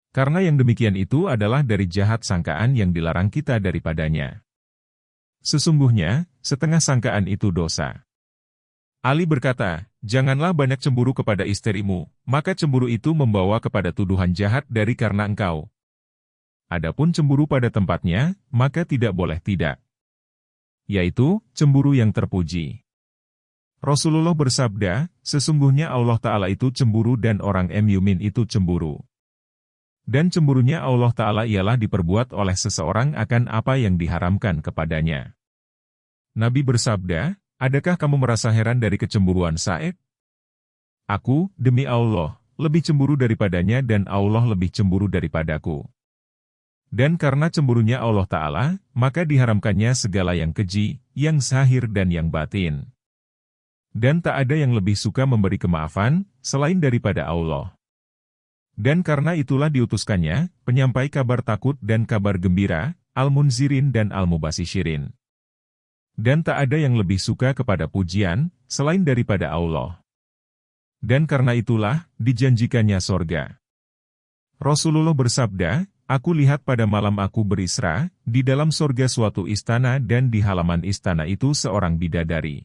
Karena yang demikian itu adalah dari jahat sangkaan yang dilarang kita daripadanya. Sesungguhnya, setengah sangkaan itu dosa. Ali berkata, janganlah banyak cemburu kepada istrimu, maka cemburu itu membawa kepada tuduhan jahat dari karena engkau. Adapun cemburu pada tempatnya, maka tidak boleh tidak. Yaitu, cemburu yang terpuji. Rasulullah bersabda, sesungguhnya Allah Ta'ala itu cemburu dan orang mukmin itu cemburu. Dan cemburunya Allah Ta'ala ialah diperbuat oleh seseorang akan apa yang diharamkan kepadanya. Nabi bersabda, adakah kamu merasa heran dari kecemburuan Sa'id? Aku, demi Allah, lebih cemburu daripadanya dan Allah lebih cemburu daripadaku. Dan karena cemburunya Allah Ta'ala, maka diharamkannya segala yang keji, yang zahir dan yang batin. Dan tak ada yang lebih suka memberi kemaafan, selain daripada Allah. Dan karena itulah diutuskannya, penyampai kabar takut dan kabar gembira, Al-Munzirin dan Al-Mubasishirin. Dan tak ada yang lebih suka kepada pujian, selain daripada Allah. Dan karena itulah, dijanjikannya sorga. Rasulullah bersabda, aku lihat pada malam aku berisra, di dalam sorga suatu istana dan di halaman istana itu seorang bidadari.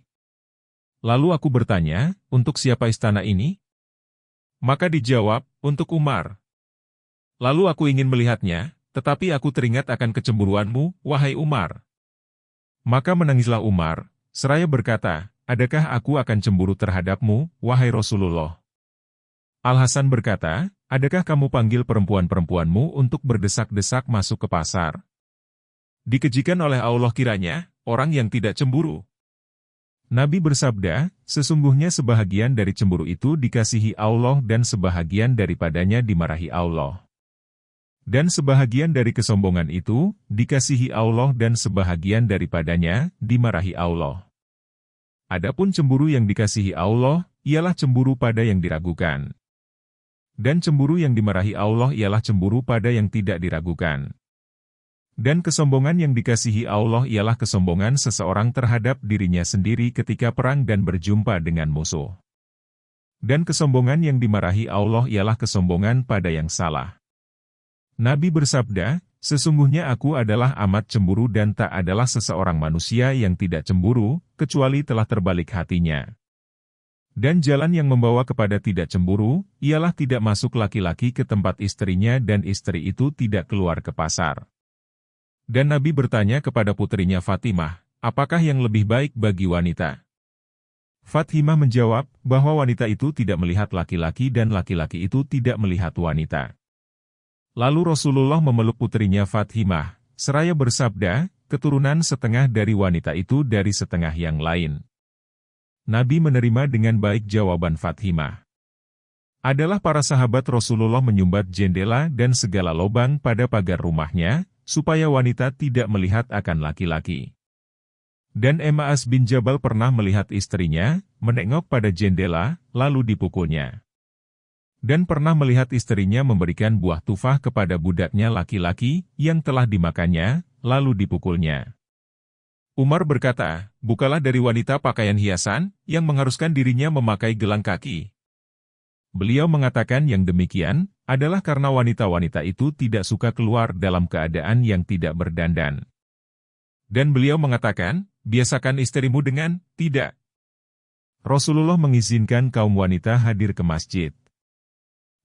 Lalu aku bertanya, untuk siapa istana ini? Maka dijawab, untuk Umar. Lalu aku ingin melihatnya, tetapi aku teringat akan kecemburuanmu, wahai Umar. Maka menangislah Umar, seraya berkata, adakah aku akan cemburu terhadapmu, wahai Rasulullah? Al-Hasan berkata, adakah kamu panggil perempuan-perempuanmu untuk berdesak-desak masuk ke pasar? Dikejikan oleh Allah kiranya, orang yang tidak cemburu. Nabi bersabda, sesungguhnya sebahagian dari cemburu itu dikasihi Allah dan sebahagian daripadanya dimarahi Allah. Dan sebahagian dari kesombongan itu, dikasihi Allah dan sebahagian daripadanya, dimarahi Allah. Adapun cemburu yang dikasihi Allah, ialah cemburu pada yang diragukan. Dan cemburu yang dimarahi Allah ialah cemburu pada yang tidak diragukan. Dan kesombongan yang dikasihi Allah ialah kesombongan seseorang terhadap dirinya sendiri ketika perang dan berjumpa dengan musuh. Dan kesombongan yang dimarahi Allah ialah kesombongan pada yang salah. Nabi bersabda, sesungguhnya aku adalah amat cemburu dan tak adalah seseorang manusia yang tidak cemburu, kecuali telah terbalik hatinya. Dan jalan yang membawa kepada tidak cemburu, ialah tidak masuk laki-laki ke tempat istrinya dan istri itu tidak keluar ke pasar. Dan Nabi bertanya kepada putrinya Fatimah, apakah yang lebih baik bagi wanita? Fatimah menjawab, bahwa wanita itu tidak melihat laki-laki dan laki-laki itu tidak melihat wanita. Lalu Rasulullah memeluk putrinya Fatimah, seraya bersabda, keturunan setengah dari wanita itu dari setengah yang lain. Nabi menerima dengan baik jawaban Fatimah. Adalah para sahabat Rasulullah menyumbat jendela dan segala lobang pada pagar rumahnya, supaya wanita tidak melihat akan laki-laki. Dan Ma'az bin Jabal pernah melihat istrinya, menengok pada jendela, lalu dipukulnya. Dan pernah melihat istrinya memberikan buah tufah kepada budaknya laki-laki, yang telah dimakannya, lalu dipukulnya. Umar berkata, bukalah dari wanita pakaian hiasan, yang mengharuskan dirinya memakai gelang kaki. Beliau mengatakan yang demikian, adalah karena wanita-wanita itu tidak suka keluar dalam keadaan yang tidak berdandan. Dan beliau mengatakan, biasakan istrimu dengan, tidak. Rasulullah mengizinkan kaum wanita hadir ke masjid.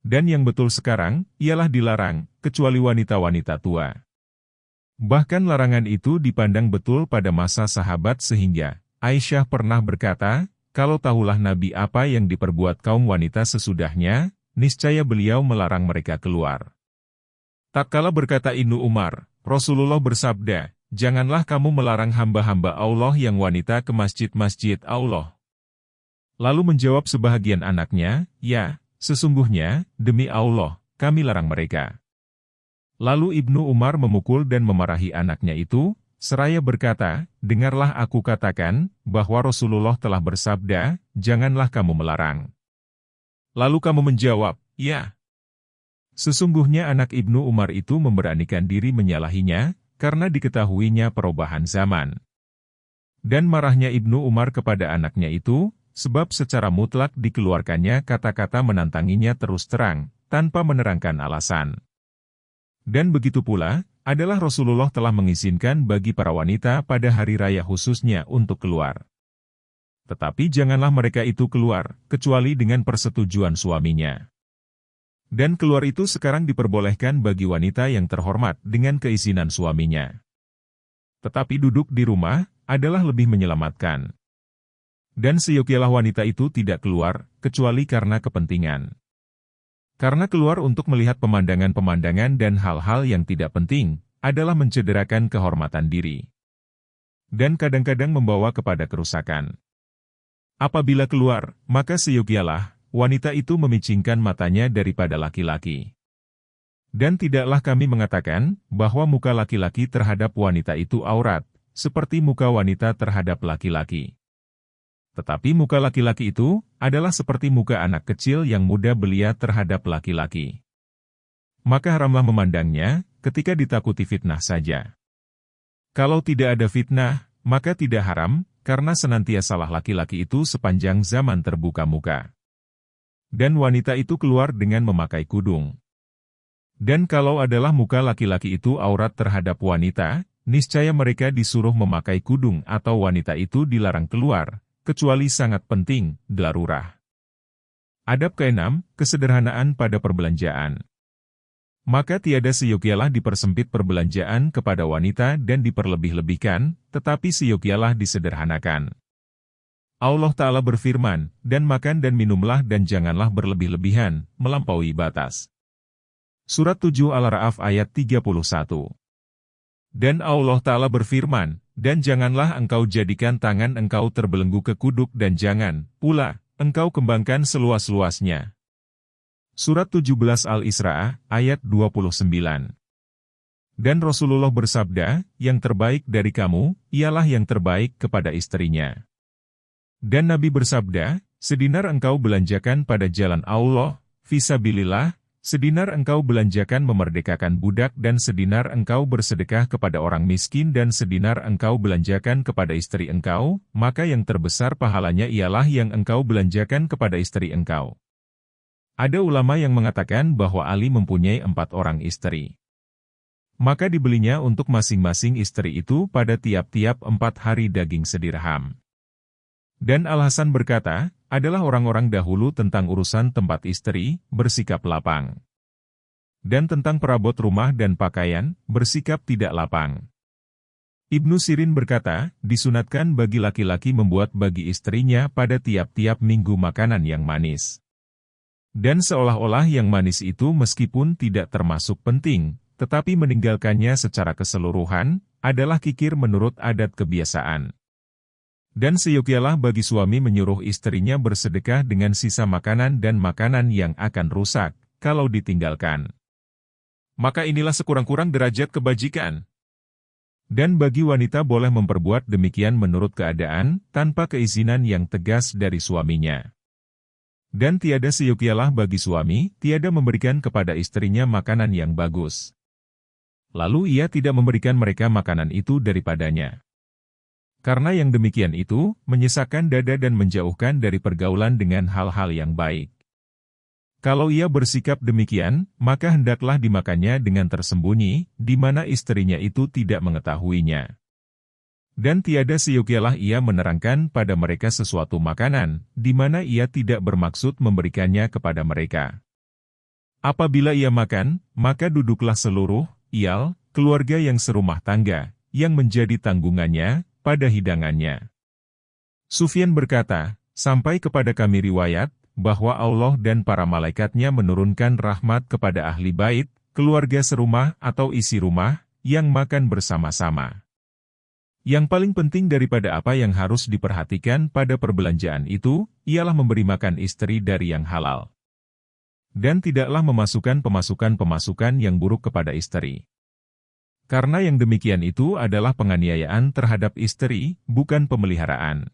Dan yang betul sekarang, ialah dilarang, kecuali wanita-wanita tua. Bahkan larangan itu dipandang betul pada masa sahabat sehingga, Aisyah pernah berkata, kalau tahulah Nabi apa yang diperbuat kaum wanita sesudahnya, niscaya beliau melarang mereka keluar. Tak kala berkata Ibnu Umar, Rasulullah bersabda, janganlah kamu melarang hamba-hamba Allah yang wanita ke masjid-masjid Allah. Lalu menjawab sebahagian anaknya, ya, sesungguhnya, demi Allah, kami larang mereka. Lalu Ibnu Umar memukul dan memarahi anaknya itu, seraya berkata, dengarlah aku katakan, bahwa Rasulullah telah bersabda, janganlah kamu melarang. Lalu kamu menjawab, ya. Sesungguhnya anak Ibnu Umar itu memberanikan diri menyalahinya, karena diketahuinya perubahan zaman. Dan marahnya Ibnu Umar kepada anaknya itu, sebab secara mutlak dikeluarkannya kata-kata menantanginya terus terang, tanpa menerangkan alasan. Dan begitu pula, adalah Rasulullah telah mengizinkan bagi para wanita pada hari raya khususnya untuk keluar. Tetapi janganlah mereka itu keluar, kecuali dengan persetujuan suaminya. Dan keluar itu sekarang diperbolehkan bagi wanita yang terhormat dengan keizinan suaminya. Tetapi duduk di rumah adalah lebih menyelamatkan. Dan seyogialah wanita itu tidak keluar, kecuali karena kepentingan. Karena keluar untuk melihat pemandangan-pemandangan dan hal-hal yang tidak penting, adalah mencederakan kehormatan diri. Dan kadang-kadang membawa kepada kerusakan. Apabila keluar, maka seyogialah wanita itu memicingkan matanya daripada laki-laki. Dan tidaklah kami mengatakan bahwa muka laki-laki terhadap wanita itu aurat, seperti muka wanita terhadap laki-laki. Tetapi muka laki-laki itu adalah seperti muka anak kecil yang muda belia terhadap laki-laki. Maka haramlah memandangnya ketika ditakuti fitnah saja. Kalau tidak ada fitnah, maka tidak haram, karena senantiasalah laki-laki itu sepanjang zaman terbuka muka. Dan wanita itu keluar dengan memakai kudung. Dan kalau adalah muka laki-laki itu aurat terhadap wanita, niscaya mereka disuruh memakai kudung atau wanita itu dilarang keluar, kecuali sangat penting, darurah. Adab ke-6, kesederhanaan pada perbelanjaan. Maka tiada seyogialah dipersempit perbelanjaan kepada wanita dan diperlebih-lebihkan, tetapi seyogialah disederhanakan. Allah Ta'ala berfirman, dan makan dan minumlah dan janganlah berlebih-lebihan, melampaui batas. Surat 7 Al-Ra'af ayat 31. Dan Allah Ta'ala berfirman, dan janganlah engkau jadikan tangan engkau terbelenggu ke kuduk dan jangan, pula, engkau kembangkan seluas-luasnya. Surat 17 Al-Isra, ayat 29. Dan Rasulullah bersabda, yang terbaik dari kamu, ialah yang terbaik kepada istrinya. Dan Nabi bersabda, sedinar engkau belanjakan pada jalan Allah, fisabilillah, sedinar engkau belanjakan memerdekakan budak dan sedinar engkau bersedekah kepada orang miskin dan sedinar engkau belanjakan kepada istri engkau, maka yang terbesar pahalanya ialah yang engkau belanjakan kepada istri engkau. Ada ulama yang mengatakan bahwa Ali mempunyai 4 orang istri. Maka dibelinya untuk masing-masing istri itu pada tiap-tiap 4 hari daging sedirham. Dan Al-Hasan berkata, adalah orang-orang dahulu tentang urusan tempat istri, bersikap lapang. Dan tentang perabot rumah dan pakaian, bersikap tidak lapang. Ibnu Sirin berkata, disunatkan bagi laki-laki membuat bagi istrinya pada tiap-tiap minggu makanan yang manis. Dan seolah-olah yang manis itu meskipun tidak termasuk penting, tetapi meninggalkannya secara keseluruhan, adalah kikir menurut adat kebiasaan. Dan seyogialah bagi suami menyuruh istrinya bersedekah dengan sisa makanan dan makanan yang akan rusak, kalau ditinggalkan. Maka inilah sekurang-kurang derajat kebajikan. Dan bagi wanita boleh memperbuat demikian menurut keadaan, tanpa keizinan yang tegas dari suaminya. Dan tiada seyogialah bagi suami, tiada memberikan kepada istrinya makanan yang bagus. Lalu ia tidak memberikan mereka makanan itu daripadanya. Karena yang demikian itu, menyesakkan dada dan menjauhkan dari pergaulan dengan hal-hal yang baik. Kalau ia bersikap demikian, maka hendaklah dimakannya dengan tersembunyi, di mana istrinya itu tidak mengetahuinya. Dan tiada seyogialah ia menerangkan pada mereka sesuatu makanan, di mana ia tidak bermaksud memberikannya kepada mereka. Apabila ia makan, maka duduklah seluruh, keluarga yang serumah tangga, yang menjadi tanggungannya, pada hidangannya. Sufyan berkata, sampai kepada kami riwayat, bahwa Allah dan para malaikatnya menurunkan rahmat kepada ahli bait, keluarga serumah atau isi rumah, yang makan bersama-sama. Yang paling penting daripada apa yang harus diperhatikan pada perbelanjaan itu, ialah memberi makan istri dari yang halal. Dan tidaklah memasukkan pemasukan-pemasukan yang buruk kepada istri. Karena yang demikian itu adalah penganiayaan terhadap istri, bukan pemeliharaan.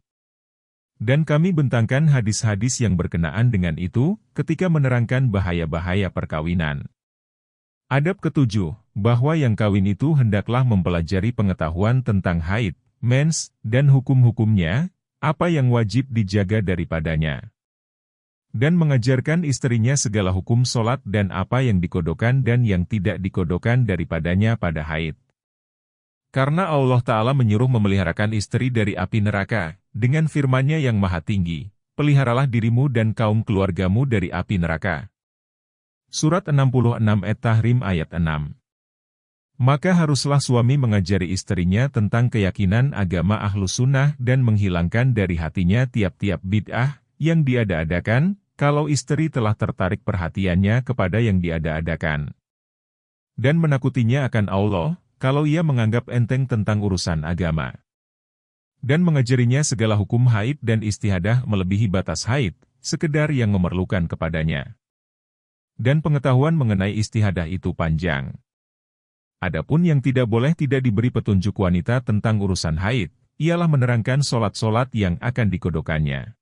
Dan kami bentangkan hadis-hadis yang berkenaan dengan itu, ketika menerangkan bahaya-bahaya perkawinan. Adab ke-7, bahwa yang kawin itu hendaklah mempelajari pengetahuan tentang haid, mens, dan hukum-hukumnya, apa yang wajib dijaga daripadanya. Dan mengajarkan istrinya segala hukum solat dan apa yang dikodokan dan yang tidak dikodokan daripadanya pada haid. Karena Allah Ta'ala menyuruh memeliharakan istri dari api neraka, dengan firman-Nya yang maha tinggi, peliharalah dirimu dan kaum keluargamu dari api neraka. Surat 66 At-Tahrim ayat 6. Maka haruslah suami mengajari istrinya tentang keyakinan agama Ahlus Sunnah dan menghilangkan dari hatinya tiap-tiap bid'ah yang diada-adakan, kalau istri telah tertarik perhatiannya kepada yang diada-adakan. Dan menakutinya akan Allah, kalau ia menganggap enteng tentang urusan agama. Dan mengajarinya segala hukum haid dan istihadah melebihi batas haid, sekedar yang memerlukan kepadanya. Dan pengetahuan mengenai istihadah itu panjang. Adapun yang tidak boleh tidak diberi petunjuk wanita tentang urusan haid, ialah menerangkan solat-solat yang akan dikodokannya.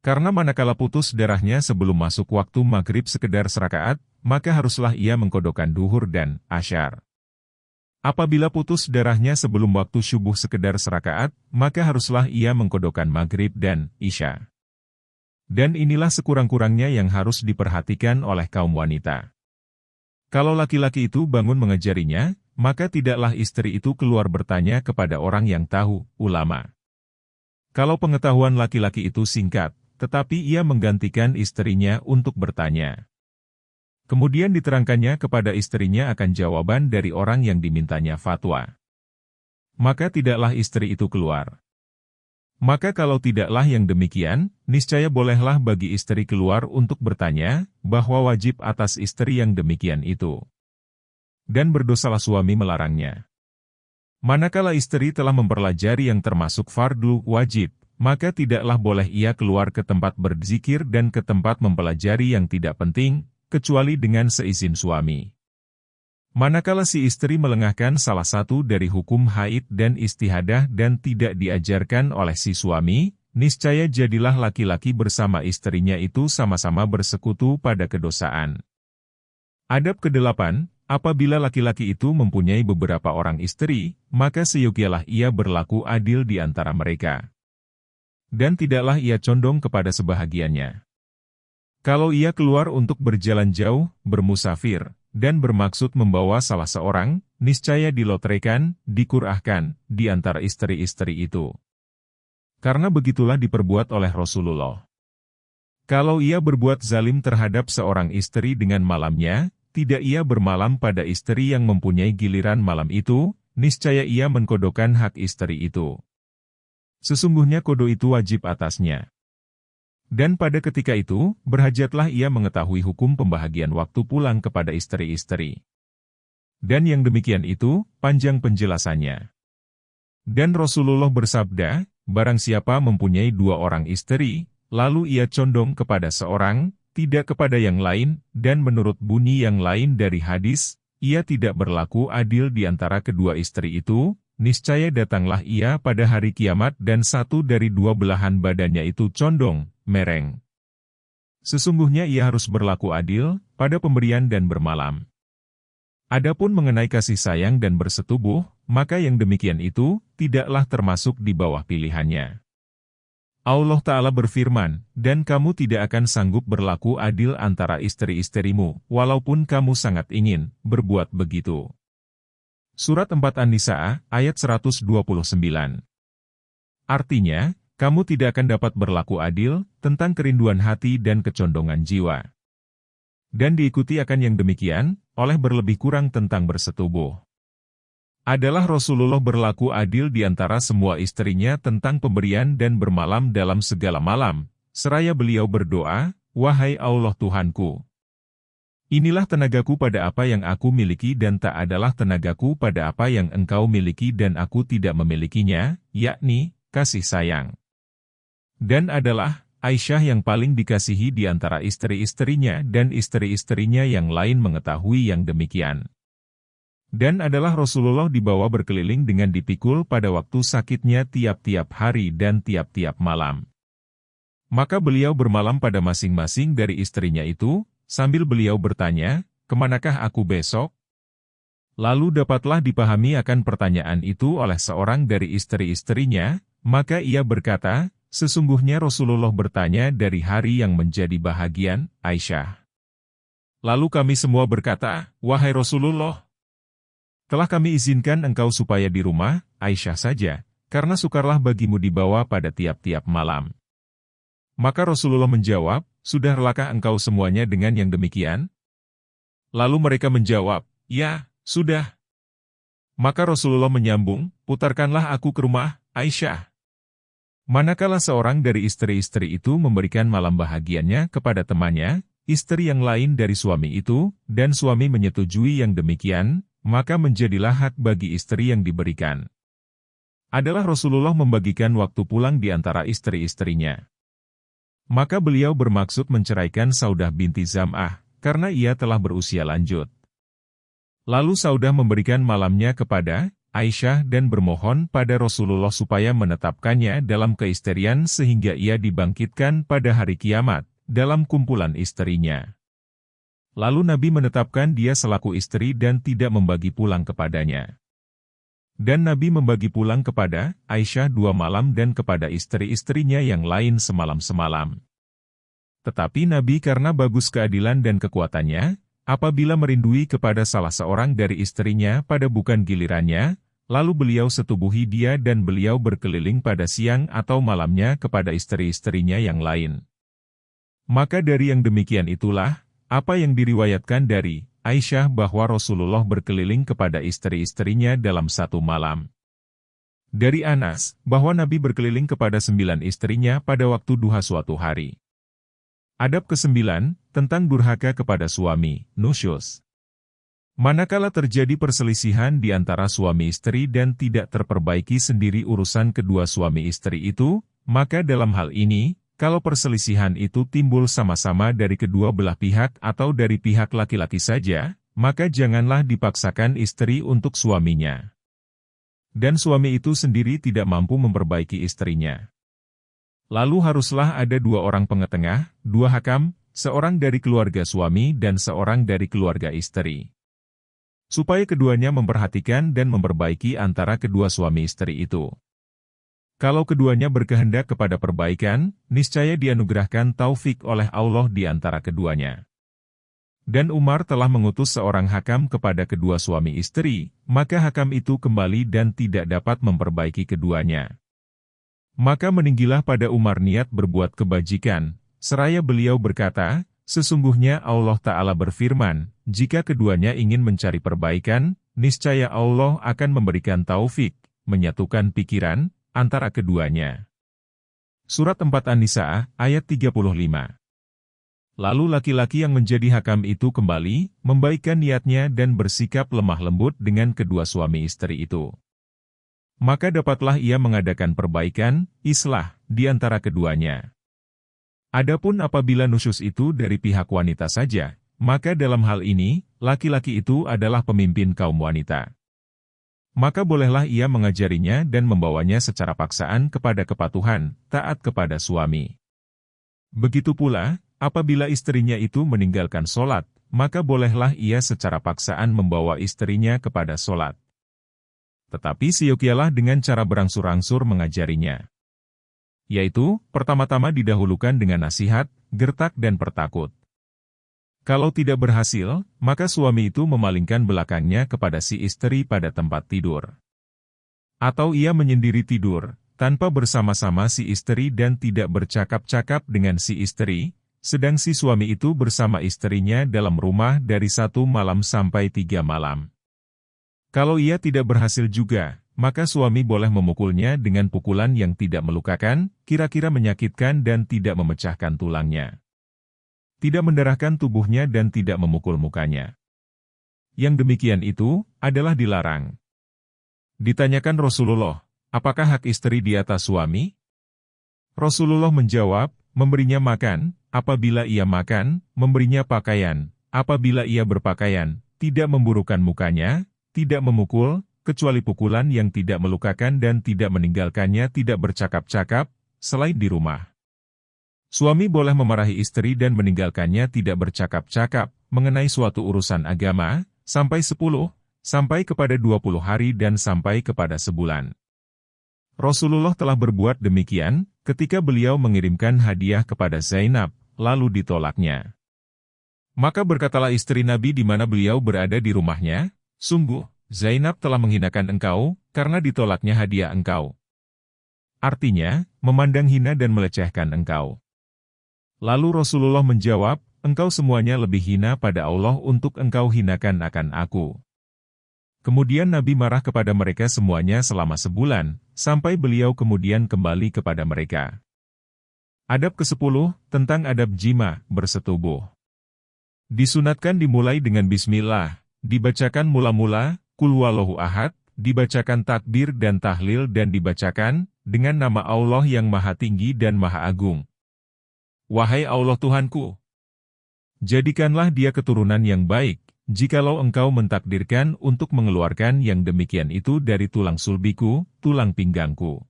Karena manakala putus darahnya sebelum masuk waktu maghrib sekedar serakaat, maka haruslah ia mengkodokan duhur dan asyar. Apabila putus darahnya sebelum waktu syubuh sekedar serakaat, maka haruslah ia mengkodokan maghrib dan isya. Dan inilah sekurang-kurangnya yang harus diperhatikan oleh kaum wanita. Kalau laki-laki itu bangun mengajarinya, maka tidaklah istri itu keluar bertanya kepada orang yang tahu, ulama. Kalau pengetahuan laki-laki itu singkat, tetapi ia menggantikan istrinya untuk bertanya. Kemudian diterangkannya kepada istrinya akan jawaban dari orang yang dimintanya fatwa. Maka tidaklah istri itu keluar. Maka kalau tidaklah yang demikian, niscaya bolehlah bagi istri keluar untuk bertanya, bahwa wajib atas istri yang demikian itu. Dan berdosalah suami melarangnya. Manakala istri telah mempelajari yang termasuk fardu wajib, maka tidaklah boleh ia keluar ke tempat berzikir dan ke tempat mempelajari yang tidak penting, kecuali dengan seizin suami. Manakala si istri melengahkan salah satu dari hukum haid dan istihadah dan tidak diajarkan oleh si suami, niscaya jadilah laki-laki bersama istrinya itu sama-sama bersekutu pada kedosaan. Adab ke-8, apabila laki-laki itu mempunyai beberapa orang istri, maka seyogialah ia berlaku adil di antara mereka. Dan tidaklah ia condong kepada sebahagiannya. Kalau ia keluar untuk berjalan jauh, bermusafir, dan bermaksud membawa salah seorang, niscaya dilotrekan, dikurahkan, di antara istri-istri itu. Karena begitulah diperbuat oleh Rasulullah. Kalau ia berbuat zalim terhadap seorang istri dengan malamnya, tidak ia bermalam pada istri yang mempunyai giliran malam itu, niscaya ia mengkodokan hak istri itu. Sesungguhnya kodo itu wajib atasnya. Dan pada ketika itu, berhajatlah ia mengetahui hukum pembahagian waktu pulang kepada istri-istri. Dan yang demikian itu, panjang penjelasannya. Dan Rasulullah bersabda, barang siapa mempunyai 2 orang istri, lalu ia condong kepada seorang, tidak kepada yang lain, dan menurut bunyi yang lain dari hadis, ia tidak berlaku adil di antara kedua istri itu, niscaya datanglah ia pada hari kiamat dan satu dari 2 belahan badannya itu condong, mereng. Sesungguhnya ia harus berlaku adil, pada pemberian dan bermalam. Adapun mengenai kasih sayang dan bersetubuh, maka yang demikian itu, tidaklah termasuk di bawah pilihannya. Allah Ta'ala berfirman, dan kamu tidak akan sanggup berlaku adil antara istri-istrimu, walaupun kamu sangat ingin berbuat begitu. Surat 4 An-Nisa, ayat 129. Artinya, kamu tidak akan dapat berlaku adil tentang kerinduan hati dan kecondongan jiwa. Dan diikuti akan yang demikian, oleh berlebih kurang tentang bersetubuh. Adalah Rasulullah berlaku adil di antara semua istrinya tentang pemberian dan bermalam dalam segala malam, seraya beliau berdoa, wahai Allah Tuhanku. Inilah tenagaku pada apa yang aku miliki dan tak adalah tenagaku pada apa yang engkau miliki dan aku tidak memilikinya, yakni, kasih sayang. Dan adalah, Aisyah yang paling dikasihi di antara istri-istrinya dan istri-istrinya yang lain mengetahui yang demikian. Dan adalah Rasulullah dibawa berkeliling dengan dipikul pada waktu sakitnya tiap-tiap hari dan tiap-tiap malam. Maka beliau bermalam pada masing-masing dari istrinya itu, sambil beliau bertanya, kemanakah aku besok? Lalu dapatlah dipahami akan pertanyaan itu oleh seorang dari istri-istrinya, maka ia berkata, Sesungguhnya Rasulullah bertanya dari hari yang menjadi bahagian, Aisyah. Lalu kami semua berkata, wahai Rasulullah, telah kami izinkan engkau supaya di rumah, Aisyah saja, karena sukarlah bagimu dibawa pada tiap-tiap malam. Maka Rasulullah menjawab, sudah relakah engkau semuanya dengan yang demikian? Lalu mereka menjawab, ya, sudah. Maka Rasulullah menyambung, putarkanlah aku ke rumah, Aisyah. Manakala seorang dari istri-istri itu memberikan malam bahagiannya kepada temannya, istri yang lain dari suami itu, dan suami menyetujui yang demikian, maka menjadilah hak bagi istri yang diberikan. Adalah Rasulullah membagikan waktu pulang di antara istri-istrinya. Maka beliau bermaksud menceraikan Saudah binti Zam'ah, karena ia telah berusia lanjut. Lalu Saudah memberikan malamnya kepada Aisyah dan bermohon pada Rasulullah supaya menetapkannya dalam keisterian sehingga ia dibangkitkan pada hari kiamat, dalam kumpulan istrinya. Lalu Nabi menetapkan dia selaku istri dan tidak membagi pulang kepadanya. Dan Nabi membagi pulang kepada Aisyah 2 malam dan kepada istri-istrinya yang lain semalam-semalam. Tetapi Nabi karena bagus keadilan dan kekuatannya, apabila merindui kepada salah seorang dari istrinya pada bukan gilirannya, lalu beliau setubuhi dia dan beliau berkeliling pada siang atau malamnya kepada istri-istrinya yang lain. Maka dari yang demikian itulah, apa yang diriwayatkan dari Aisyah bahwa Rasulullah berkeliling kepada istri-istrinya dalam satu malam. Dari Anas, bahwa Nabi berkeliling kepada 9 istrinya pada waktu duha suatu hari. Adab ke-9, tentang durhaka kepada suami, nusyuz. Manakala terjadi perselisihan di antara suami istri dan tidak terperbaiki sendiri urusan kedua suami istri itu, maka dalam hal ini, kalau perselisihan itu timbul sama-sama dari kedua belah pihak atau dari pihak laki-laki saja, maka janganlah dipaksakan istri untuk suaminya. Dan suami itu sendiri tidak mampu memperbaiki istrinya. Lalu haruslah ada 2 orang pengetengah, 2 hakam, seorang dari keluarga suami dan seorang dari keluarga istri. Supaya keduanya memperhatikan dan memperbaiki antara kedua suami istri itu. Kalau keduanya berkehendak kepada perbaikan, niscaya dianugerahkan taufik oleh Allah di antara keduanya. Dan Umar telah mengutus seorang hakam kepada kedua suami istri, maka hakam itu kembali dan tidak dapat memperbaiki keduanya. Maka meninggilah pada Umar niat berbuat kebajikan, seraya beliau berkata, sesungguhnya Allah Ta'ala berfirman, jika keduanya ingin mencari perbaikan, niscaya Allah akan memberikan taufik, menyatukan pikiran, antara keduanya. Surat 4 An-Nisa, ayat 35. Lalu laki-laki yang menjadi hakam itu kembali, membaikkan niatnya dan bersikap lemah lembut dengan kedua suami istri itu. Maka dapatlah ia mengadakan perbaikan, islah, di antara keduanya. Adapun apabila nusyuz itu dari pihak wanita saja, maka dalam hal ini, laki-laki itu adalah pemimpin kaum wanita. Maka bolehlah ia mengajarinya dan membawanya secara paksaan kepada kepatuhan, taat kepada suami. Begitu pula, apabila istrinya itu meninggalkan sholat, maka bolehlah ia secara paksaan membawa istrinya kepada sholat. Tetapi siokialah dengan cara berangsur-angsur mengajarinya. Yaitu, pertama-tama didahulukan dengan nasihat, gertak dan pertakut. Kalau tidak berhasil, maka suami itu memalingkan belakangnya kepada si istri pada tempat tidur. Atau ia menyendiri tidur, tanpa bersama-sama si istri dan tidak bercakap-cakap dengan si istri, sedang si suami itu bersama istrinya dalam rumah dari 1 malam sampai 3 malam. Kalau ia tidak berhasil juga, maka suami boleh memukulnya dengan pukulan yang tidak melukakan, kira-kira menyakitkan dan tidak memecahkan tulangnya. Tidak mendarahkan tubuhnya dan tidak memukul mukanya. Yang demikian itu, adalah dilarang. Ditanyakan Rasulullah, apakah hak istri di atas suami? Rasulullah menjawab, memberinya makan, apabila ia makan, memberinya pakaian, apabila ia berpakaian, tidak memburukkan mukanya, tidak memukul, kecuali pukulan yang tidak melukakan dan tidak meninggalkannya tidak bercakap-cakap, selain di rumah. Suami boleh memarahi istri dan meninggalkannya tidak bercakap-cakap, mengenai suatu urusan agama, sampai 10, sampai kepada 20 hari dan sampai kepada sebulan. Rasulullah telah berbuat demikian, ketika beliau mengirimkan hadiah kepada Zainab, lalu ditolaknya. Maka berkatalah istri Nabi di mana beliau berada di rumahnya, "Sungguh, Zainab telah menghinakan engkau, karena ditolaknya hadiah engkau." Artinya, memandang hina dan melecehkan engkau. Lalu Rasulullah menjawab, "Engkau semuanya lebih hina pada Allah untuk engkau hinakan akan aku." Kemudian Nabi marah kepada mereka semuanya selama sebulan, sampai beliau kemudian kembali kepada mereka. Adab ke-10, tentang adab jima, bersetubuh. Disunatkan dimulai dengan bismillah, dibacakan mula-mula, Qul huwallahu ahad, dibacakan takbir dan tahlil dan dibacakan, dengan nama Allah yang Maha Tinggi dan Maha Agung. Wahai Allah Tuhanku, jadikanlah dia keturunan yang baik, jikalau engkau mentakdirkan untuk mengeluarkan yang demikian itu dari tulang sulbiku, tulang pinggangku.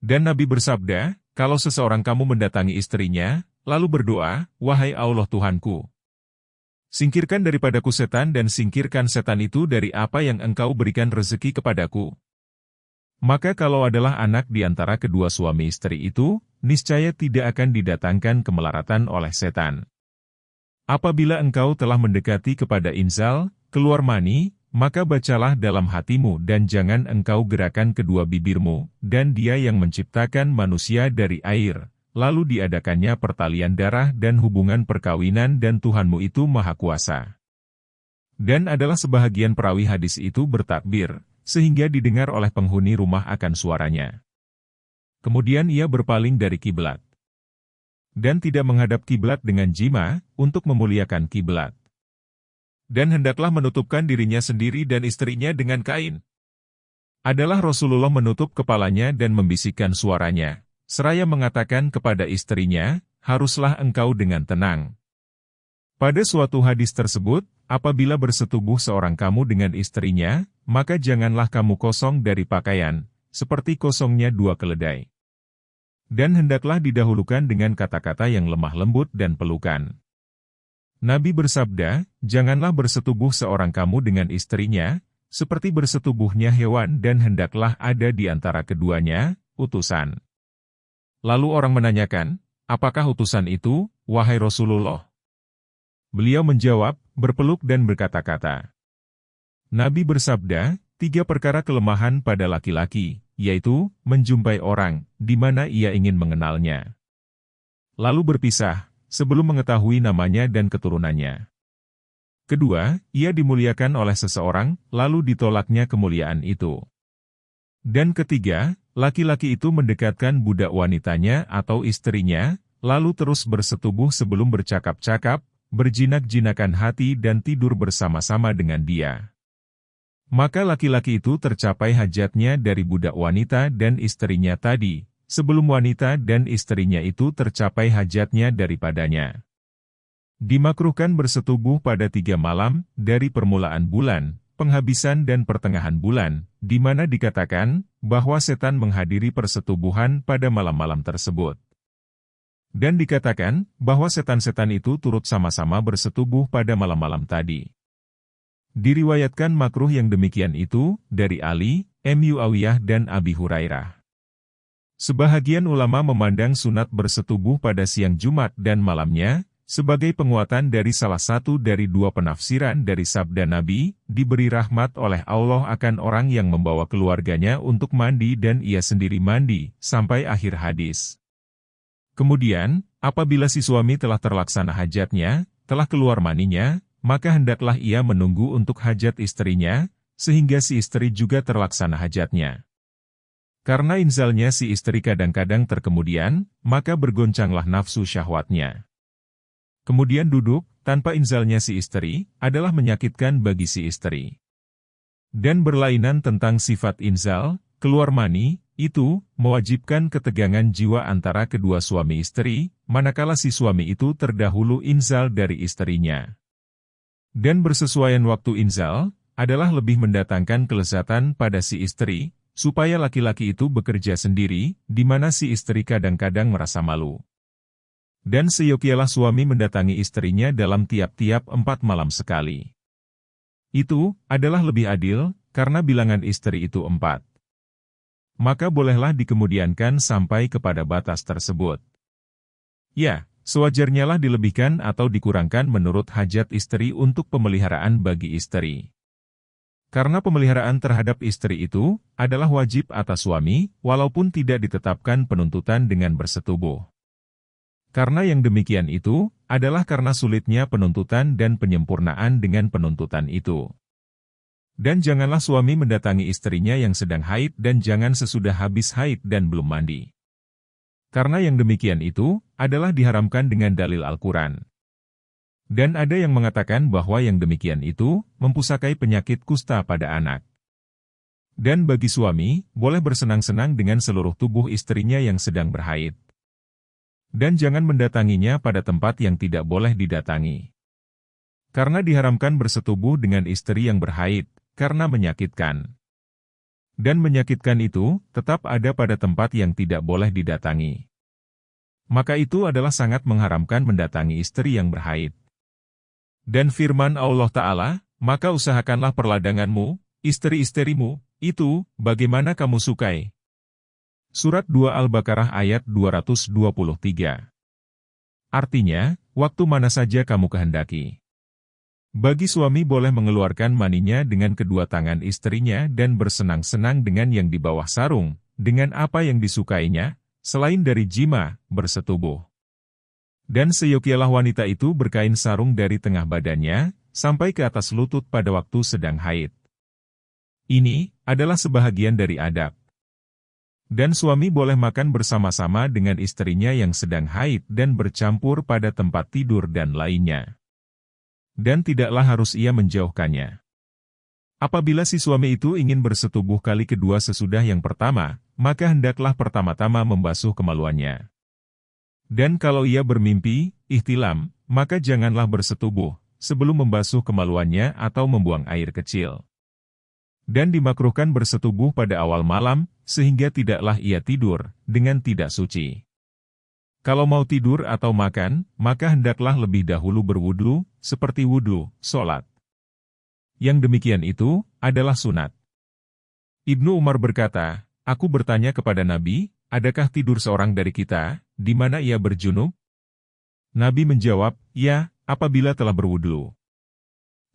Dan Nabi bersabda, kalau seseorang kamu mendatangi istrinya, lalu berdoa, wahai Allah Tuhanku, singkirkan daripadaku setan dan singkirkan setan itu dari apa yang engkau berikan rezeki kepadaku. Maka kalau adalah anak di antara kedua suami istri itu, niscaya tidak akan didatangkan kemelaratan oleh setan. Apabila engkau telah mendekati kepada inzal, keluar mani, maka bacalah dalam hatimu dan jangan engkau gerakan kedua bibirmu, dan Dia yang menciptakan manusia dari air, lalu diadakannya pertalian darah dan hubungan perkawinan dan Tuhanmu itu Maha Kuasa. Dan adalah sebahagian perawi hadis itu bertakbir, sehingga didengar oleh penghuni rumah akan suaranya. Kemudian ia berpaling dari kiblat. Dan tidak menghadap kiblat dengan jima, untuk memuliakan kiblat. Dan hendaklah menutupkan dirinya sendiri dan istrinya dengan kain. Adalah Rasulullah menutup kepalanya dan membisikkan suaranya, seraya mengatakan kepada istrinya, haruslah engkau dengan tenang. Pada suatu hadis tersebut, apabila bersetubuh seorang kamu dengan istrinya, maka janganlah kamu kosong dari pakaian, seperti kosongnya dua keledai. Dan hendaklah didahulukan dengan kata-kata yang lemah lembut dan pelukan. Nabi bersabda, janganlah bersetubuh seorang kamu dengan istrinya, seperti bersetubuhnya hewan dan hendaklah ada di antara keduanya, utusan. Lalu orang menanyakan, apakah utusan itu, wahai Rasulullah? Beliau menjawab, berpeluk dan berkata-kata. Nabi bersabda, 3 perkara kelemahan pada laki-laki, yaitu, menjumpai orang, di mana ia ingin mengenalnya. Lalu berpisah, sebelum mengetahui namanya dan keturunannya. Kedua, ia dimuliakan oleh seseorang, lalu ditolaknya kemuliaan itu. Dan ketiga, laki-laki itu mendekatkan budak wanitanya atau istrinya, lalu terus bersetubuh sebelum bercakap-cakap, berjinak-jinakan hati dan tidur bersama-sama dengan dia. Maka laki-laki itu tercapai hajatnya dari budak wanita dan istrinya tadi, sebelum wanita dan istrinya itu tercapai hajatnya daripadanya. Dimakruhkan bersetubuh pada 3 malam, dari permulaan bulan, penghabisan dan pertengahan bulan, di mana dikatakan, bahwa setan menghadiri persetubuhan pada malam-malam tersebut. Dan dikatakan, bahwa setan-setan itu turut sama-sama bersetubuh pada malam-malam tadi. Diriwayatkan makruh yang demikian itu, dari Ali, Muawiyah dan Abi Hurairah. Sebahagian ulama memandang sunat bersetubuh pada siang Jumat dan malamnya, sebagai penguatan dari salah satu dari 2 penafsiran dari sabda Nabi, diberi rahmat oleh Allah akan orang yang membawa keluarganya untuk mandi dan ia sendiri mandi, sampai akhir hadis. Kemudian, apabila si suami telah terlaksana hajatnya, telah keluar maninya, maka hendaklah ia menunggu untuk hajat istrinya, sehingga si istri juga terlaksana hajatnya. Karena inzalnya si istri kadang-kadang terkemudian, maka bergoncanglah nafsu syahwatnya. Kemudian duduk, tanpa inzalnya si istri, adalah menyakitkan bagi si istri. Dan berlainan tentang sifat inzal, keluar mani, itu, mewajibkan ketegangan jiwa antara kedua suami istri, manakala si suami itu terdahulu inzal dari istrinya. Dan bersesuaian waktu inzal, adalah lebih mendatangkan kelezatan pada si istri, supaya laki-laki itu bekerja sendiri, di mana si istri kadang-kadang merasa malu. Dan seyogialah suami mendatangi istrinya dalam tiap-tiap 4 malam sekali. Itu, adalah lebih adil, karena bilangan istri itu 4. maka bolehlah dikemudiankan sampai kepada batas tersebut. Ya, sewajarnya lah dilebihkan atau dikurangkan menurut hajat istri untuk pemeliharaan bagi istri. Karena pemeliharaan terhadap istri itu adalah wajib atas suami, walaupun tidak ditetapkan penuntutan dengan bersetubuh. Karena yang demikian itu adalah karena sulitnya penuntutan dan penyempurnaan dengan penuntutan itu. Dan janganlah suami mendatangi istrinya yang sedang haid dan jangan sesudah habis haid dan belum mandi. Karena yang demikian itu adalah diharamkan dengan dalil Al-Quran. Dan ada yang mengatakan bahwa yang demikian itu mempusakai penyakit kusta pada anak. Dan bagi suami, boleh bersenang-senang dengan seluruh tubuh istrinya yang sedang berhaid. Dan jangan mendatanginya pada tempat yang tidak boleh didatangi. Karena diharamkan bersetubuh dengan istri yang berhaid, karena menyakitkan. Dan menyakitkan itu tetap ada pada tempat yang tidak boleh didatangi. Maka itu adalah sangat mengharamkan mendatangi istri yang berhaid. Dan firman Allah Ta'ala, maka usahakanlah perladanganmu, istri-istrimu, itu, bagaimana kamu sukai. Surat 2 Al-Baqarah ayat 223. Artinya, waktu mana saja kamu kehendaki. Bagi suami boleh mengeluarkan maninya dengan kedua tangan istrinya dan bersenang-senang dengan yang di bawah sarung, dengan apa yang disukainya, selain dari jima, bersetubuh. Dan seyogialah wanita itu berkain sarung dari tengah badannya, sampai ke atas lutut pada waktu sedang haid. Ini adalah sebahagian dari adab. Dan suami boleh makan bersama-sama dengan istrinya yang sedang haid dan bercampur pada tempat tidur dan lainnya. Dan tidaklah harus ia menjauhkannya. Apabila si suami itu ingin bersetubuh kali kedua sesudah yang pertama, maka hendaklah pertama-tama membasuh kemaluannya. Dan kalau ia bermimpi, ihtilam, maka janganlah bersetubuh, sebelum membasuh kemaluannya atau membuang air kecil. Dan dimakruhkan bersetubuh pada awal malam, sehingga tidaklah ia tidur, dengan tidak suci. Kalau mau tidur atau makan, maka hendaklah lebih dahulu berwudu, seperti wudu, sholat. Yang demikian itu, adalah sunat. Ibnu Umar berkata, aku bertanya kepada Nabi, adakah tidur seorang dari kita, di mana ia berjunub? Nabi menjawab, ya, apabila telah berwudu.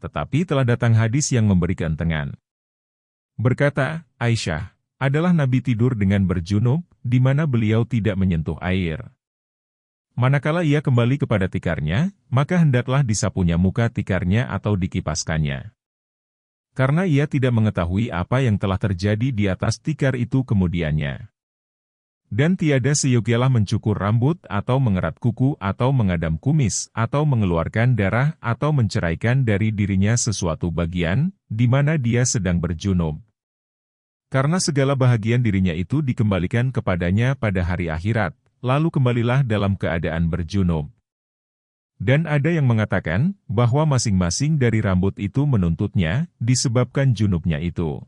Tetapi telah datang hadis yang memberi keentengan. Berkata, Aisyah, adalah Nabi tidur dengan berjunub, di mana beliau tidak menyentuh air. Manakala ia kembali kepada tikarnya, maka hendaklah disapunya muka tikarnya atau dikipaskannya. Karena ia tidak mengetahui apa yang telah terjadi di atas tikar itu kemudiannya. Dan tiada seyogialah mencukur rambut atau mengerat kuku atau mengadam kumis atau mengeluarkan darah atau menceraikan dari dirinya sesuatu bagian, di mana dia sedang berjunub. Karena segala bahagian dirinya itu dikembalikan kepadanya pada hari akhirat, lalu kembalilah dalam keadaan berjunub. Dan ada yang mengatakan, bahwa masing-masing dari rambut itu menuntutnya, disebabkan junubnya itu.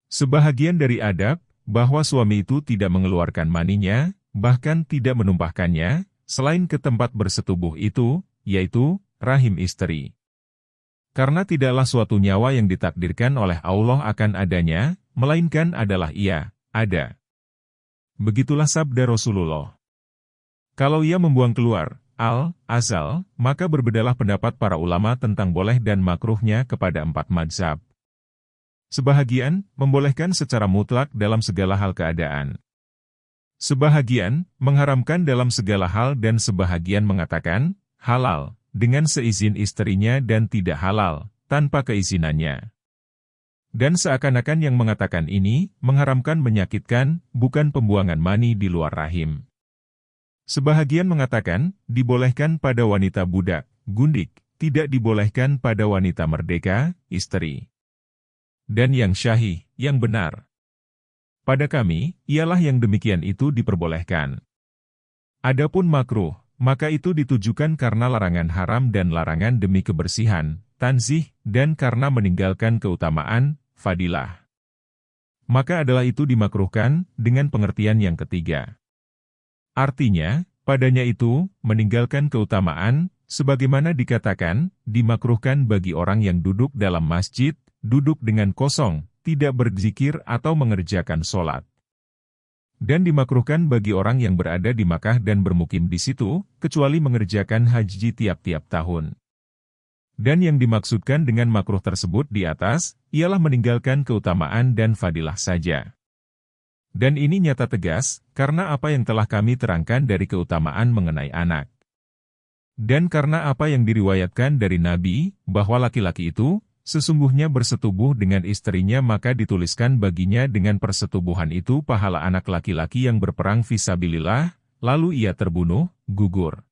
Sebahagian dari adab, bahwa suami itu tidak mengeluarkan maninya, bahkan tidak menumpahkannya, selain ke tempat bersetubuh itu, yaitu, rahim istri. Karena tidaklah suatu nyawa yang ditakdirkan oleh Allah akan adanya, melainkan adalah ia, ada. Begitulah sabda Rasulullah. Kalau ia membuang keluar, al-azal, maka berbedalah pendapat para ulama tentang boleh dan makruhnya kepada 4 mazhab. Sebahagian, membolehkan secara mutlak dalam segala hal keadaan. Sebahagian, mengharamkan dalam segala hal dan sebahagian mengatakan, halal, dengan seizin istrinya dan tidak halal, tanpa keizinannya. Dan seakan-akan yang mengatakan ini, mengharamkan menyakitkan, bukan pembuangan mani di luar rahim. Sebahagian mengatakan, dibolehkan pada wanita budak, gundik, tidak dibolehkan pada wanita merdeka, istri. Dan yang syahih, yang benar pada kami, ialah yang demikian itu diperbolehkan. Adapun makruh, maka itu ditujukan karena larangan haram dan larangan demi kebersihan, tanzih, dan karena meninggalkan keutamaan, fadilah. Maka adalah itu dimakruhkan, dengan pengertian yang ketiga. Artinya, padanya itu, meninggalkan keutamaan, sebagaimana dikatakan, dimakruhkan bagi orang yang duduk dalam masjid, duduk dengan kosong, tidak berzikir atau mengerjakan sholat. Dan dimakruhkan bagi orang yang berada di Makkah dan bermukim di situ, kecuali mengerjakan haji tiap-tiap tahun. Dan yang dimaksudkan dengan makruh tersebut di atas, ialah meninggalkan keutamaan dan fadilah saja. Dan ini nyata tegas, karena apa yang telah kami terangkan dari keutamaan mengenai anak. Dan karena apa yang diriwayatkan dari Nabi, bahwa laki-laki itu, sesungguhnya bersetubuh dengan istrinya maka dituliskan baginya dengan persetubuhan itu pahala anak laki-laki yang berperang fisabilillah, lalu ia terbunuh, gugur.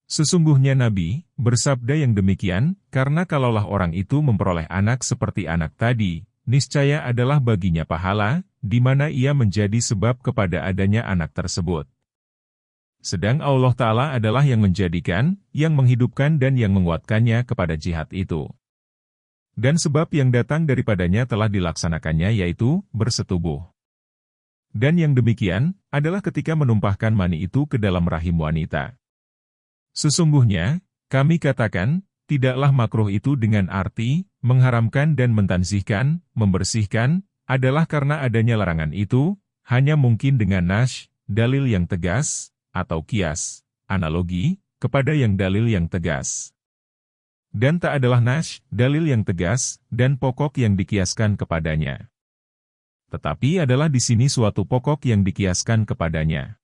Sesungguhnya Nabi, bersabda yang demikian, karena kalaulah orang itu memperoleh anak seperti anak tadi, niscaya adalah baginya pahala, di mana ia menjadi sebab kepada adanya anak tersebut. Sedang Allah Ta'ala adalah yang menjadikan, yang menghidupkan dan yang menguatkannya kepada jihad itu. Dan sebab yang datang daripadanya telah dilaksanakannya yaitu, bersetubuh. Dan yang demikian, adalah ketika menumpahkan mani itu ke dalam rahim wanita. Sesungguhnya, kami katakan, tidaklah makruh itu dengan arti, mengharamkan dan mentanzihkan, membersihkan, adalah karena adanya larangan itu, hanya mungkin dengan nash, dalil yang tegas, atau kias, analogi, kepada yang dalil yang tegas. Dan tak adalah nash, dalil yang tegas, dan pokok yang dikiaskan kepadanya. Tetapi adalah di sini suatu pokok yang dikiaskan kepadanya.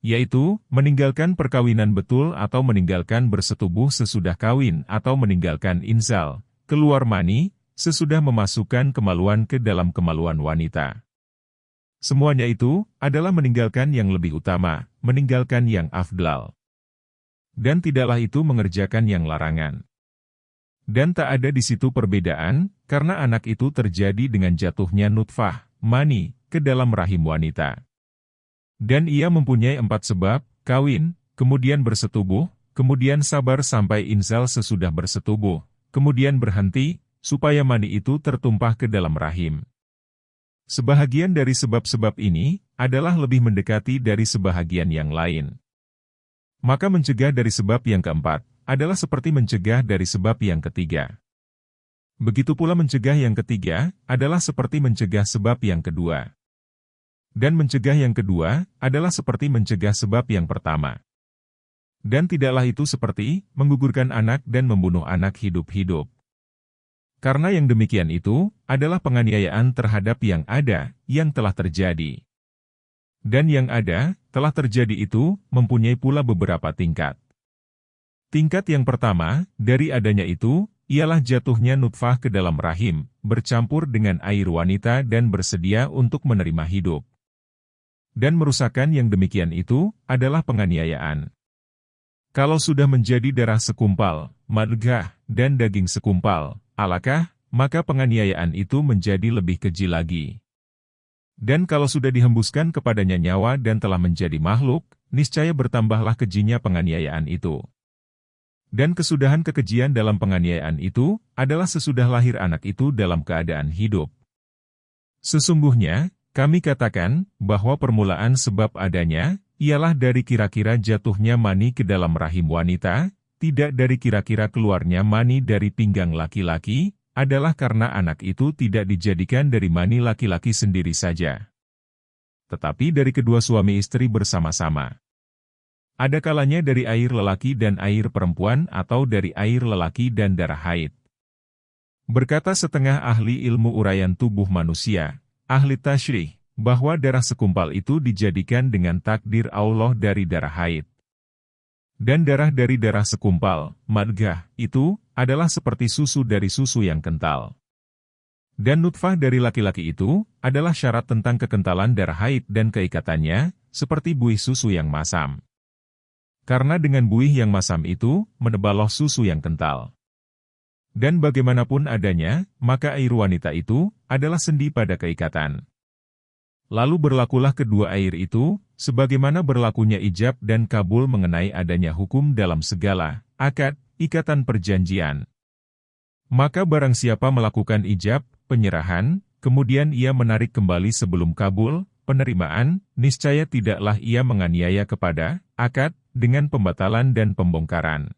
Yaitu, meninggalkan perkawinan betul atau meninggalkan bersetubuh sesudah kawin atau meninggalkan inzal, keluar mani, sesudah memasukkan kemaluan ke dalam kemaluan wanita. Semuanya itu, adalah meninggalkan yang lebih utama, meninggalkan yang afdal. Dan tidaklah itu mengerjakan yang larangan. Dan tak ada di situ perbedaan, karena anak itu terjadi dengan jatuhnya nutfah, mani, ke dalam rahim wanita. Dan ia mempunyai 4 sebab, kawin, kemudian bersetubuh, kemudian sabar sampai inzal sesudah bersetubuh, kemudian berhenti, supaya mani itu tertumpah ke dalam rahim. Sebahagian dari sebab-sebab ini, adalah lebih mendekati dari sebahagian yang lain. Maka mencegah dari sebab yang keempat, adalah seperti mencegah dari sebab yang ketiga. Begitu pula mencegah yang ketiga, adalah seperti mencegah sebab yang kedua. Dan mencegah yang kedua, adalah seperti mencegah sebab yang pertama. Dan tidaklah itu seperti, menggugurkan anak dan membunuh anak hidup-hidup. Karena yang demikian itu, adalah penganiayaan terhadap yang ada, yang telah terjadi. Dan yang ada, telah terjadi itu, mempunyai pula beberapa tingkat. Tingkat yang pertama, dari adanya itu, ialah jatuhnya nutfah ke dalam rahim, bercampur dengan air wanita dan bersedia untuk menerima hidup. Dan merusakkan yang demikian itu, adalah penganiayaan. Kalau sudah menjadi darah sekumpal, madghah, dan daging sekumpal, alakah, maka penganiayaan itu menjadi lebih keji lagi. Dan kalau sudah dihembuskan kepadanya nyawa dan telah menjadi makhluk, niscaya bertambahlah kejinya penganiayaan itu. Dan kesudahan kekejian dalam penganiayaan itu, adalah sesudah lahir anak itu dalam keadaan hidup. Sesungguhnya, kami katakan, bahwa permulaan sebab adanya, ialah dari kira-kira jatuhnya mani ke dalam rahim wanita, tidak dari kira-kira keluarnya mani dari pinggang laki-laki, adalah karena anak itu tidak dijadikan dari mani laki-laki sendiri saja, tetapi dari kedua suami istri bersama-sama. Ada kalanya dari air lelaki dan air perempuan atau dari air lelaki dan darah haid. Berkata setengah ahli ilmu uraian tubuh manusia, ahli tasyrih, bahwa darah sekumpal itu dijadikan dengan takdir Allah dari darah haid. Dan darah dari darah sekumpal, madghah, itu, adalah seperti susu dari susu yang kental. Dan nutfah dari laki-laki itu, adalah syarat tentang kekentalan darah haid dan keikatannya, seperti buih susu yang masam. Karena dengan buih yang masam itu, menebaloh susu yang kental. Dan bagaimanapun adanya, maka air wanita itu, adalah sendi pada keikatan. Lalu berlakulah kedua air itu, sebagaimana berlakunya ijab dan kabul mengenai adanya hukum dalam segala akad, ikatan perjanjian. Maka barang siapa melakukan ijab, penyerahan, kemudian ia menarik kembali sebelum kabul, penerimaan, niscaya tidaklah ia menganiaya kepada akad, dengan pembatalan dan pembongkaran.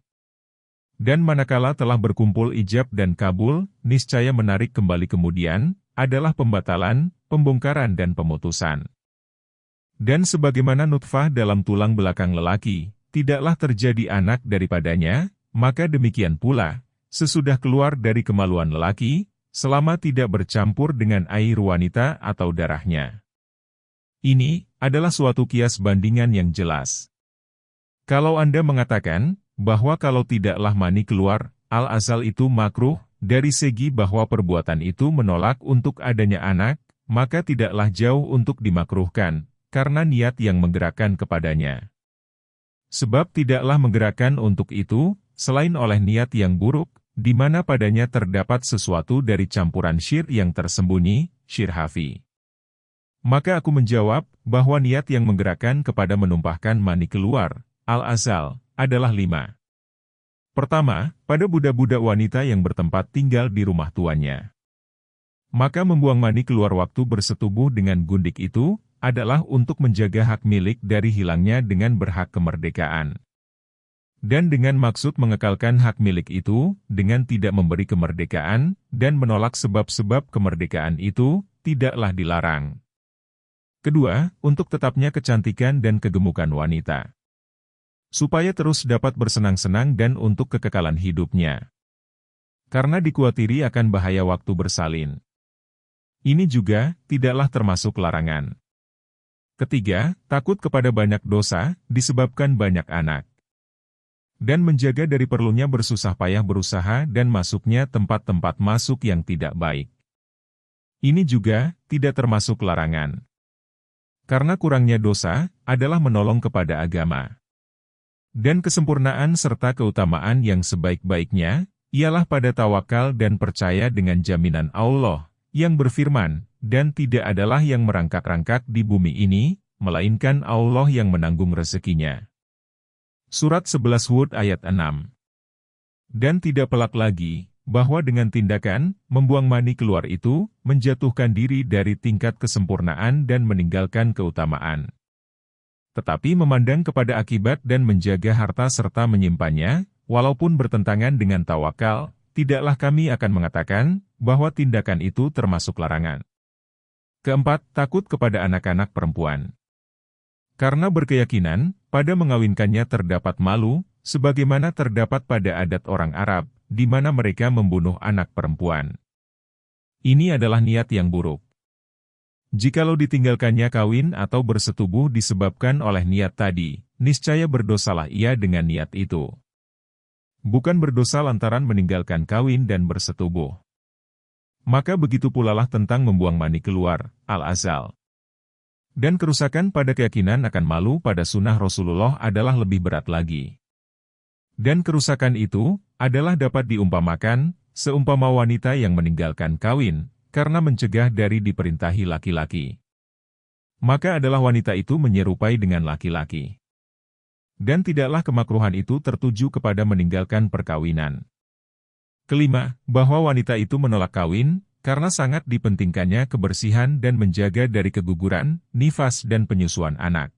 Dan manakala telah berkumpul ijab dan kabul, niscaya menarik kembali kemudian, adalah pembatalan, pembongkaran dan pemutusan. Dan sebagaimana nutfah dalam tulang belakang lelaki, tidaklah terjadi anak daripadanya, maka demikian pula, sesudah keluar dari kemaluan lelaki, selama tidak bercampur dengan air wanita atau darahnya. Ini adalah suatu kias bandingan yang jelas. Kalau Anda mengatakan bahwa kalau tidaklah mani keluar, al-azal itu makruh, dari segi bahwa perbuatan itu menolak untuk adanya anak, maka tidaklah jauh untuk dimakruhkan, karena niat yang menggerakkan kepadanya. Sebab tidaklah menggerakkan untuk itu, selain oleh niat yang buruk, di mana padanya terdapat sesuatu dari campuran syir yang tersembunyi, syir hafi. Maka aku menjawab, bahwa niat yang menggerakkan kepada menumpahkan mani keluar, al-azal, adalah 5. Pertama, pada budak-budak wanita yang bertempat tinggal di rumah tuannya. Maka membuang mani keluar waktu bersetubuh dengan gundik itu, adalah untuk menjaga hak milik dari hilangnya dengan berhak kemerdekaan. Dan dengan maksud mengekalkan hak milik itu, dengan tidak memberi kemerdekaan, dan menolak sebab-sebab kemerdekaan itu, tidaklah dilarang. Kedua, untuk tetapnya kecantikan dan kegemukan wanita. Supaya terus dapat bersenang-senang dan untuk kekekalan hidupnya. Karena dikhawatirkan akan bahaya waktu bersalin. Ini juga, tidaklah termasuk larangan. Ketiga, takut kepada banyak dosa, disebabkan banyak anak. Dan menjaga dari perlunya bersusah payah berusaha dan masuknya tempat-tempat masuk yang tidak baik. Ini juga, tidak termasuk larangan. Karena kurangnya dosa, adalah menolong kepada agama. Dan kesempurnaan serta keutamaan yang sebaik-baiknya, ialah pada tawakal dan percaya dengan jaminan Allah, yang berfirman, dan tidak adalah yang merangkak-rangkak di bumi ini, melainkan Allah yang menanggung rezekinya. Surat 11 Hud ayat 6. Dan tidak pelak lagi, bahwa dengan tindakan, membuang mani keluar itu, menjatuhkan diri dari tingkat kesempurnaan dan meninggalkan keutamaan. Tetapi memandang kepada akibat dan menjaga harta serta menyimpannya, walaupun bertentangan dengan tawakal, tidaklah kami akan mengatakan, bahwa tindakan itu termasuk larangan. Keempat, takut kepada anak-anak perempuan. Karena berkeyakinan, pada mengawinkannya terdapat malu, sebagaimana terdapat pada adat orang Arab, di mana mereka membunuh anak perempuan. Ini adalah niat yang buruk. Jikalau ditinggalkannya kawin atau bersetubuh disebabkan oleh niat tadi, niscaya berdosalah ia dengan niat itu. Bukan berdosa lantaran meninggalkan kawin dan bersetubuh. Maka begitu pulalah tentang membuang mani keluar, al-azal. Dan kerusakan pada keyakinan akan malu pada sunnah Rasulullah adalah lebih berat lagi. Dan kerusakan itu, adalah dapat diumpamakan, seumpama wanita yang meninggalkan kawin, karena mencegah dari diperintahi laki-laki. Maka adalah wanita itu menyerupai dengan laki-laki. Dan tidaklah kemakruhan itu tertuju kepada meninggalkan perkawinan. Kelima, bahwa wanita itu menolak kawin, karena sangat dipentingkannya kebersihan dan menjaga dari keguguran, nifas dan penyusuan anak.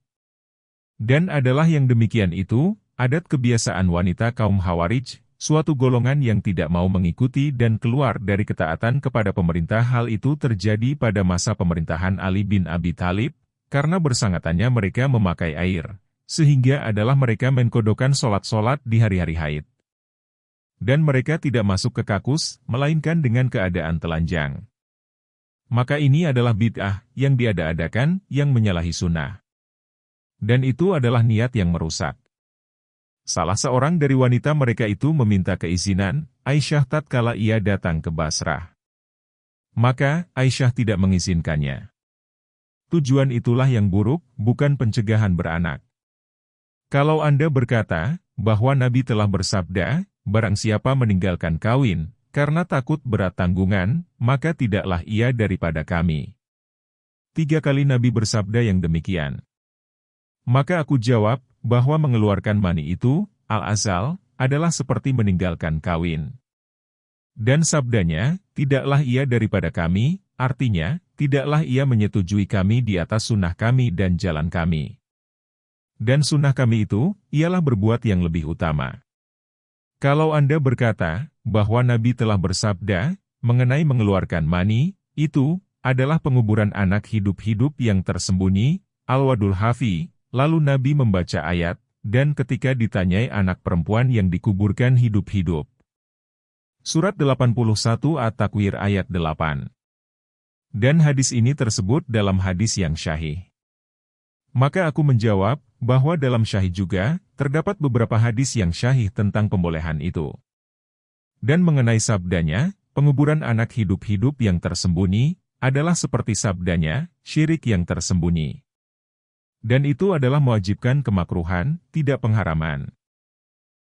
Dan adalah yang demikian itu, adat kebiasaan wanita kaum Khawarij, suatu golongan yang tidak mau mengikuti dan keluar dari ketaatan kepada pemerintah. Hal itu terjadi pada masa pemerintahan Ali bin Abi Thalib, karena bersangatannya mereka memakai air, sehingga adalah mereka menkodokan solat-solat di hari-hari haid. Dan mereka tidak masuk ke kakus, melainkan dengan keadaan telanjang. Maka ini adalah bid'ah, yang diada-adakan, yang menyalahi sunnah. Dan itu adalah niat yang merusak. Salah seorang dari wanita mereka itu meminta keizinan, Aisyah tatkala ia datang ke Basrah. Maka, Aisyah tidak mengizinkannya. Tujuan itulah yang buruk, bukan pencegahan beranak. Kalau Anda berkata, bahwa Nabi telah bersabda, barang siapa meninggalkan kawin, karena takut berat tanggungan, maka tidaklah ia daripada kami. 3 kali Nabi bersabda yang demikian. Maka aku jawab, bahwa mengeluarkan mani itu, al-azal, adalah seperti meninggalkan kawin. Dan sabdanya, tidaklah ia daripada kami, artinya, tidaklah ia menyetujui kami di atas sunnah kami dan jalan kami. Dan sunnah kami itu, ialah berbuat yang lebih utama. Kalau Anda berkata, bahwa Nabi telah bersabda, mengenai mengeluarkan mani, itu, adalah penguburan anak hidup-hidup yang tersembunyi, Al-Wadul Hafi, lalu Nabi membaca ayat, dan ketika ditanyai anak perempuan yang dikuburkan hidup-hidup. Surat 81 At-Takwir ayat 8. Dan hadis ini tersebut dalam hadis yang syahih. Maka aku menjawab, bahwa dalam syahih juga, terdapat beberapa hadis yang syahih tentang pembolehan itu. Dan mengenai sabdanya, penguburan anak hidup-hidup yang tersembunyi, adalah seperti sabdanya, syirik yang tersembunyi. Dan itu adalah mewajibkan kemakruhan, tidak pengharaman.